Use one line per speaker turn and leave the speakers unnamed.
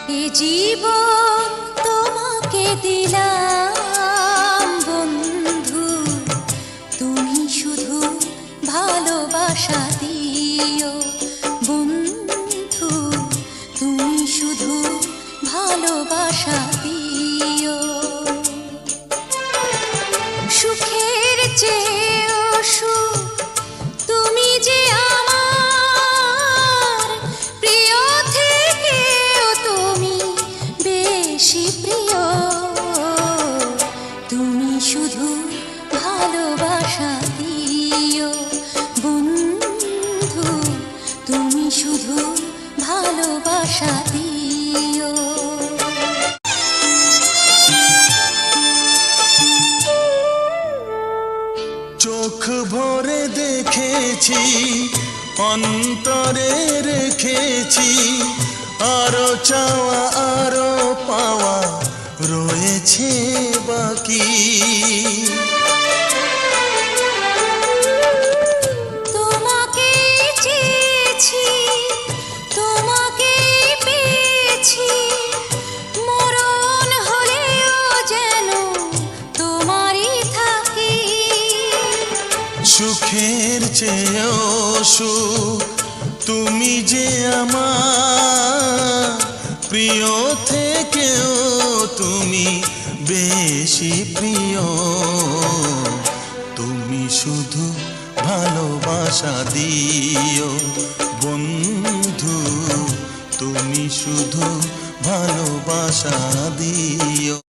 এ জীবন তোমাকে দিলাম বন্ধু, তুমি শুধু ভালোবাসা দিও বন্ধু, তুমি শুধু ভালোবাসা দিও। সুখের চেয়েও সুখ তুমি যে আমার প্রিয় থেকেও তুমি বেশি প্রিয়, তুমি শুধু ভালোবাসা দিও বন্ধু, তুমি শুধু ভালোবাসা দিও।
চোখ ভরে দেখেছি, অন্তরে রেখেছি, আরো চাওয়া আরো পাওয়া রয়েছে বাকি।
তোমাকে চেয়েছি, তোমাকে পেয়েছি, মরণ হলেও যেন তোমারই থাকি।
সুখের চেয়েও সুখ তুমি যে আমার প্রিয় থেকেও তুমি বেশি প্রিয়, তুমি শুধু ভালোবাসা দিও বন্ধু, তুমি শুধু ভালোবাসা দিও।